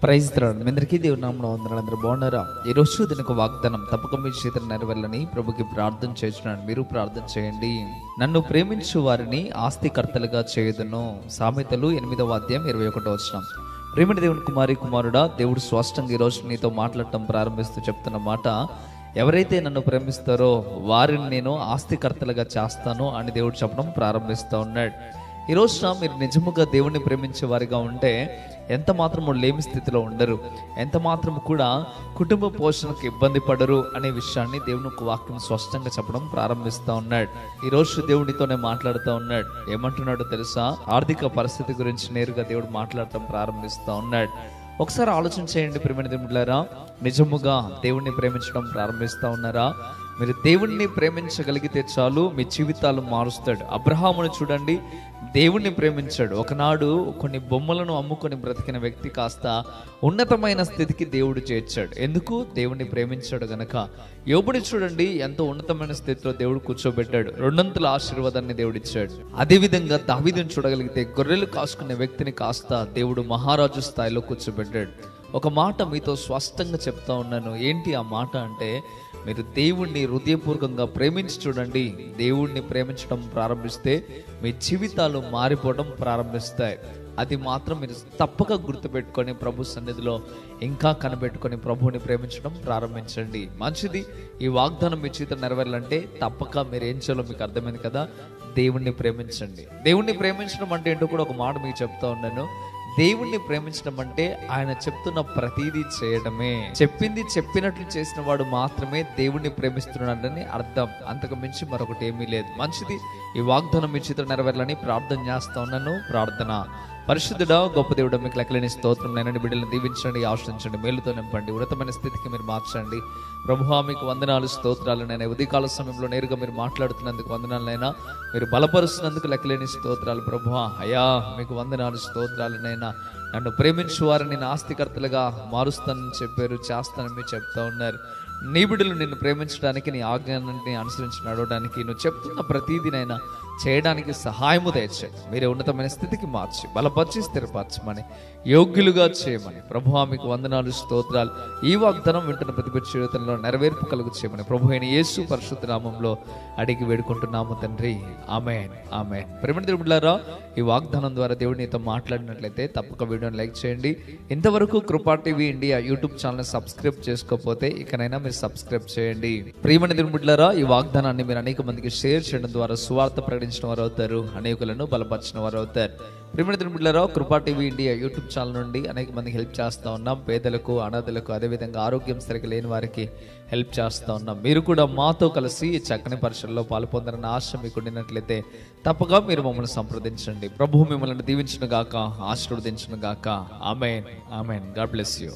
Praise the lord. మీ అందరికీ దేవుని నామములో వందనాలు. అందరూ బాగున్నారా? ఈ రోజు దీనికి వాగ్దానం తప్పక మీ చేతులు నెరవేరాలని ప్రభుకి ప్రార్థన చేస్తున్నాను. మీరు ప్రార్థన చేయండి. నన్ను ప్రేమించు వారిని ఆస్తికర్తలుగా చేయుదును. సామెతలు 8వ అధ్యాయం 21వ వచనం. ప్రేమిటి దేవుని కుమారుడా, దేవుడు స్పష్టంగా ఈ రోజు నీతో మాట్లాడటం ప్రారంభిస్తూ చెప్తున్న మాట, ఎవరైతే నన్ను ప్రేమిస్తారో వారిని నేను ఆస్తికర్తలుగా చేస్తాను అని దేవుడు చెప్పడం ప్రారంభిస్తూ ఉన్నాడు. ఈ రోజున మీరు నిజముగా దేవుణ్ణి ప్రేమించే వారిగా ఉంటే ఎంత మాత్రము లేమి స్థితిలో ఉండరు, ఎంత మాత్రము కూడా కుటుంబ పోషణకు ఇబ్బంది పడరు అనే విషయాన్ని దేవుని ఒక వాక్యం స్పష్టంగా చెప్పడం ప్రారంభిస్తూ ఉన్నాడు. ఈ రోజు దేవుడితోనే మాట్లాడుతూ ఉన్నాడు. ఏమంటున్నాడో తెలుసా? ఆర్థిక పరిస్థితి గురించి నేరుగా దేవుడు మాట్లాడటం ప్రారంభిస్తూ ఉన్నాడు. ఒకసారి ఆలోచన చేయండి ప్రియమైన దేవుళ్ళారా, నిజముగా దేవుణ్ణి ప్రేమించడం ప్రారంభిస్తూ ఉన్నారా? మీరు దేవుణ్ణి ప్రేమించగలిగితే చాలు, మీ జీవితాలు మారుస్తాడు. అబ్రహామును చూడండి, దేవుణ్ణి ప్రేమించాడు. ఒకనాడు కొన్ని బొమ్మలను అమ్ముకొని బ్రతికిన వ్యక్తి కాస్త ఉన్నతమైన స్థితికి దేవుడు చేర్చాడు. ఎందుకు? దేవుణ్ణి ప్రేమించాడు గనక. యోబుని చూడండి, ఎంతో ఉన్నతమైన స్థితిలో దేవుడు కూర్చోబెట్టాడు. రెండంతుల ఆశీర్వాదాన్ని దేవుడిచ్చాడు. అదేవిధంగా దావీదుని చూడగలిగితే గొర్రెలు కాసుకునే వ్యక్తిని కాస్త దేవుడు మహారాజు స్థాయిలో కూర్చోబెట్టాడు. ఒక మాట మీతో స్పష్టంగా చెప్తా ఉన్నాను. ఏంటి ఆ మాట అంటే, మీరు దేవుణ్ణి హృదయపూర్వకంగా ప్రేమించి చూడండి. దేవుణ్ణి ప్రేమించడం ప్రారంభిస్తే మీ జీవితాలు మారిపోవడం ప్రారంభిస్తాయి. అది మాత్రం మీరు తప్పక గుర్తుపెట్టుకొని ప్రభు సన్నిధిలో ఇంకా కనిపెట్టుకొని ప్రభువుని ప్రేమించడం ప్రారంభించండి. మంచిది. ఈ వాగ్దానం మీ జీవితం నెరవేరాలంటే తప్పక మీరు ఏం చేయాలో మీకు అర్థమైంది కదా. దేవుణ్ణి ప్రేమించండి. దేవుణ్ణి ప్రేమించడం అంటే ఏంటో కూడా ఒక మాట మీకు చెప్తా ఉన్నాను. దేవుణ్ణి ప్రేమించడం అంటే ఆయన చెప్తున్న ప్రతిదీ చేయడమే. చెప్పింది చెప్పినట్లు చేసిన వాడు మాత్రమే దేవుణ్ణి ప్రేమిస్తున్నాడని అర్థం. అంతకు మించి మరొకటి ఏమీ లేదు. మంచిది. ఈ వాగ్దానం మీ చేతులు నెరవేరాలని ప్రార్థన చేస్తా ఉన్నాను. ప్రార్థన. పరిశుద్ధుడా, గొప్ప దేవుడా, మీకు లెక్కలేని స్తోత్రం. నేను బిడ్డలను దీవించండి, ఆశ్రయించండి, మేలుతో నింపండి, ఉన్నతమైన స్థితికి మీరు మార్చండి. ప్రభువా, మీకు వందనాలు, స్తోత్రాలు. నేను ఉదయకాల సమయంలో నేరుగా మీరు మాట్లాడుతున్నందుకు వందనాలనైనా, మీరు బలపరుస్తున్నందుకు లెక్కలేని స్తోత్రాలు. ప్రభువా, అయ్యా మీకు వందనాలు, స్తోత్రాలు. నైనా నన్ను ప్రేమించు వారిని నేను ఆస్తికర్తలుగా మారుస్తానని చెప్పారు, చేస్తానని మీరు చెప్తా ఉన్నారు. నీ బిడ్డలు నిన్ను ప్రేమించడానికి, నీ ఆజ్ఞాన్ని అనుసరించి నడవడానికి, నువ్వు చెప్తున్న ప్రతీదినైనా చేయడానికి సహాయము దయచేయండి. మీరే ఉన్నతమైన స్థితికి మార్చి బలపరిచి స్థిరపరచమని, యోగ్యులుగా చేయమని ప్రభువా మీకు వందనాలు, స్తోత్రాలు. ఈ వాగ్దానం వింటున్న ప్రతి జీవితంలో నెరవేర్పు కలుగు చేయమని ప్రభు అయిన యేసు పరిశుద్ధ నామంలో అడిగి వేడుకుంటున్నాము తండ్రి. ఆమేన్, ఆమేన్. ప్రియమైన దేవుళ్ళారా, ఈ వాగ్దానం ద్వారా దేవుడు నీతో మాట్లాడినట్లయితే తప్పక వీడియోని లైక్ చేయండి. ఇంతవరకు కృపా TV India YouTube channel subscribe చేసుకోకపోతే ఇకనైనా మీరు సబ్స్క్రైబ్ చేయండి. ప్రియమైన దేవుళ్ళారా, ఈ వాగ్దానాన్ని మీరు అనేక మందికి షేర్ చేయడం ద్వారా సువార్త ప్రకటించిన వారు అవుతారు, అనేకులను బలపరిచిన వారు అవుతారు. ప్రియమైన దేవుళ్ళారా, కృపా టీవీ ఇండియా యూట్యూబ్ ఛానల్ నుండి అనేక మందికి హెల్ప్ చేస్తూ ఉన్నాం. పేదలకు, అనాథలకు, అదేవిధంగా ఆరోగ్యం సరిగ్గా లేని వారికి హెల్ప్ చేస్తూ ఉన్నాం. మీరు కూడా మాతో కలిసి చక్కని పరీక్షల్లో పాల్పొందాలని ఆశ మీకు ఉండినట్లయితే తప్పగా మీరు మమ్మల్ని సంప్రదించండి. ప్రభువు మిమ్మల్ని దీవించును గాక, ఆశీర్వదించును గాక. Amen, amen. God bless you.